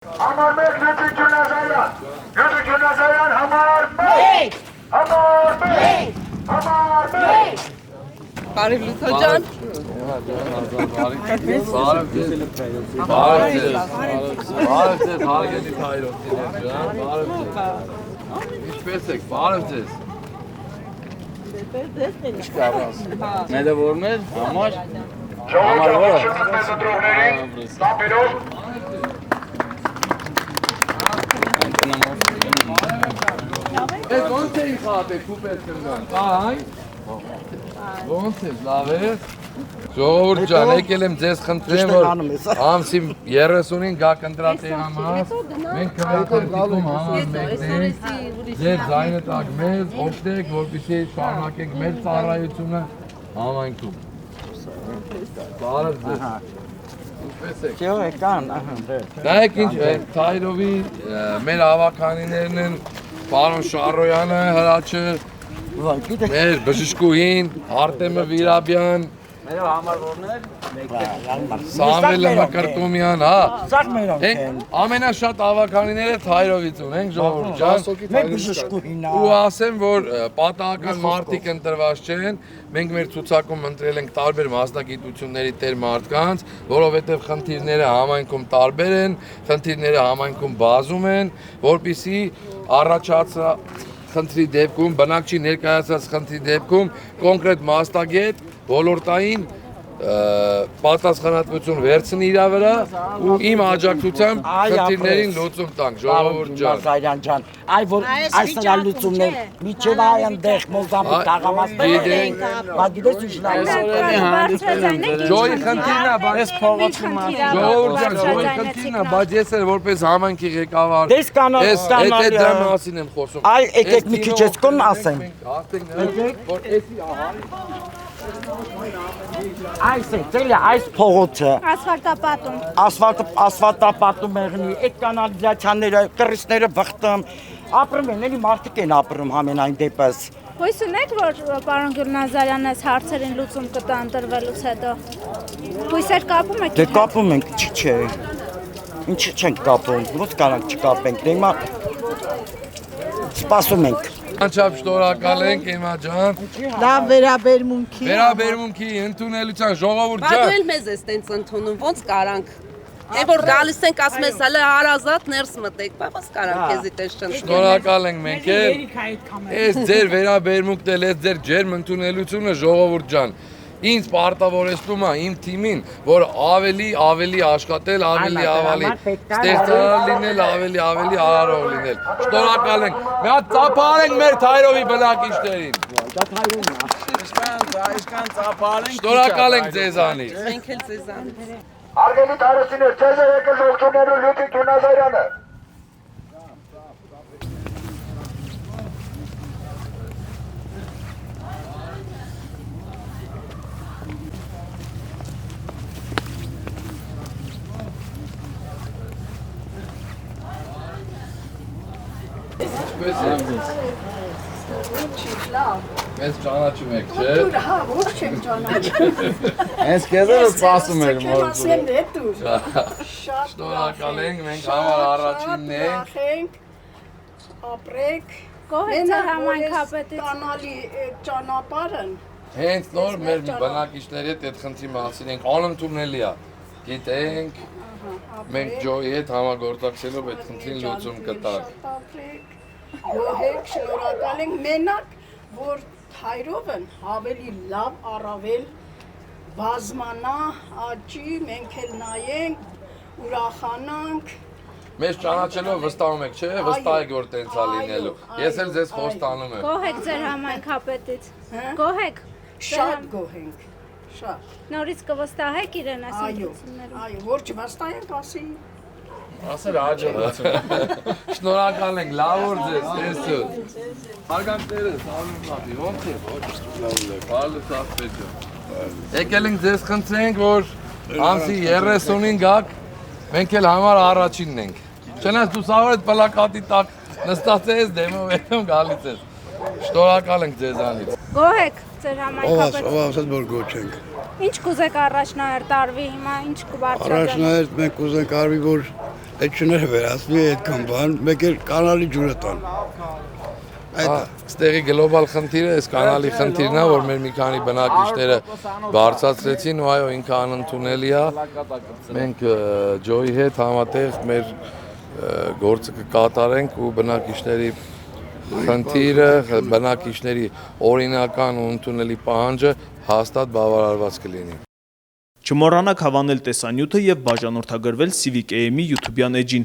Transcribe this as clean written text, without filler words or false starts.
Համար մեկ Լյուդվիգ Ջունազարյան, Լյուդվիգ Ջունազարյան համար մեկ, համար մեկ, համար մեկ։ Բարև Լութոջան։ Բարև ձեզ, հարգելի հայրենիքներ ջան, բարև ձեզ։ Ինչպե՞ս եք, բարև ձեզ։ Մերը որներ, համար։ Ժողովրդավարություն մեծ ընտրողներին, տապերով։ Ես ոնց էի խաղատեք, կուպեր կրգան, այն։ Ոնց ես, լավ ես։ Ժողովուրդ ջան, եկել եմ ձեզ խնդրեմ, որ ամսի 30-ին գաք ընտրատի համար, մենք քվեարկում համար մեկնենք, ձեր ձայնը տակ մեզ, օգնեք, որպեսզի շարունակենք մեր ծառայությունը համայնքում։ Բարև ձեզ։ Ինչպե՞ս եք։ Նայեք ինչ Թայրովի մեր հավաքանիներն են, պարոն Շարոյանը, Հրաչը, մեր բժշկուհին, Արտեմը Վիրաբյան, Սամվելը Մկրտումյան, հա։ Ամենաշատ հավաքանիները Թայրովից ունենք, ժողովուրդ ջան։ Ու ասեմ, որ պատահական մարդիկ ընտրված չեն, մենք մեր ցուցակում ընտրել ենք տարբեր մասնագիտությունների տեր մարդկանց, որովհետև խնդիրները համայնքում տարբեր են, խնդիրները համայնքում բազում են, որպեսզի առաջացած խնդրի դեպքում, բնակչի ներկայացած խնդրի դեպքում կոնկրետ մասնագետ ոլորտային պատասխանատվություն վերցնի իր վրա ու իմ աջակցությամբ խնդիրներին լուծում տանք, ժողովուրդ ջան։ Այ որ այս նրա լուծումներ միջև այնտեղ մոզամի տաղամասներ բայց գիտես ինչ Ջոյի խնդիրն է, բայց ժողովուրդ ջան, ջոյի խնդիրն է, բայց ես էլ որպես համայնքի ղեկավար ես այդ դրա մասին եմ խոսում։ Այ եկեք մի քիչ ես կոն ասեմ։ Որ էսի ահարի Այս է, ծելը այս փողոցը Ասֆալտապատում եղնի, այդ կանալիզացիաները, կռիչները վխտում, ապրում են, էլի մարդիկ են ապրում համենայն դեպս։ Հույս ունեք, որ պարոն Գյուլնազարյանն այս հարցերին լուծում կտա ընտրվելուց հետո։ Հույսեր կապում եք։ Դե կապում ենք, չէ։ Ինչ չենք կապում, ոնց կարանք չկապենք, դե հիմա սպասում ենք։ Անչափ շնորհակալ ենք Էմա ջան։ Լավ Վերաբերմունքի ընդունելության ժողովուրդ Բայց ջան։ էլ մեզ է ստենց ընդունում, ոնց կարանք։ Դե որ գալիս ենք ասում ես հələ հարազատ ներս մտեք, բայց կարանք քեզի տես չընդունենք։ Շնորհակալ ենք մենք էլ։ Այս ձեր վերաբերմունքն էլ, այս ձեր ջերմ ընդունելությունը ժողովուրդ ջան։ Ինձ պարտավորեցնում է իմ թիմին, որ ավելի աշխատել, ավելի ստեղծարար լինել, ավելի արարող լինել։ Շնորհակալ ենք։ Մի հատ ծափարենք մեր Թայրովի բնակիչներին։ Շնորհակալ ենք ձեզանից։ Մենք էլ ձեզանից։ Հարգելի տարեցիներ, ձեզ է եկել ողջունելու Լյուդվիգ Ջունազարյանը։ Մեզ ճանաչում եք, չէ՞։ Հա, ոչ չեմ ճանաչում։ Հենց քեզ էլ սպասում էր Ասեմ հետուր։ Շնորհակալ ենք, մենք համար առաջինն ենք։ Ապրեք։ Գոհ համայնքապետից Տանալի ճանապարհն Հենց նոր մեր բնակիչների հետ այդ խնդրի մասին ենք անընդունելի է։ Գիտենք, մենք Ջոյի հետ համագործակցելով այդ խնդրին լուծում կտանք։ Գոհեք, շնորհակալ ենք մենակ, որ Թայրովն ավելի լավ առավել բազմանա, աճի, մենք էլ նայենք, ուրախանանք։ Մեզ ճանաչելով վստահում եք, չէ՞, վստահ եք որ տենց է լինելու։ Ես էլ ձեզ խոստանում եմ։ Գոհ եք ձեր համայնքապետից։ Գոհ եք։ Շատ գոհ ենք, շատ։ Նորից կվստահեք իրեն այս Այո, որ չվստահենք, ասի։ Ասել հաջողություն։ Շնորհակալ ենք, լավ օր ձեզ, տեսու։ Հարգանքներս, արմունքի, ո՞նց է։ Բարլուս ասպեջը։ Եկել ենք ձեզ խնդրենք, որ ամսի 30-ին գաք, մենք էլ համար առաջինն ենք։ Չնայած դու սաղոր այդ պլակատի տակ նստած ես, դեմով ելում գալիս ես։ Շնորհակալ ենք ձեզանից։ Գոհ եք ձեր համայնքապետից։ ասած որ գոչենք։ Ինչ կուզեք առաջնահերթ տարվի հիմա, ինչ կբարձրացնեք։ Առաջնահերթ մենք կուզենք արվի, որ այդ չները վերացվի այդքան բան, մեկ էլ կանալի ջուրը տան։ Ստեղի գլոբալ խնդիրը, այս կանալի խնդիրն է, որ մեր մի քանի բնակիչները բարձրացրեցին ու այո, ինքը անընդունելի է։ Մենք ջոյի հետ համատեղ մեր գործը կկատարենք ու բնակիչների խնդիրը, բնակիչների օրինական ու ընդունելի պահանջը հաստատ բավարարված կլինի։ Չմոռանաք հավանել տեսանյութը և բաժանորդագրվել Civic AM-ի YouTube-յան էջին։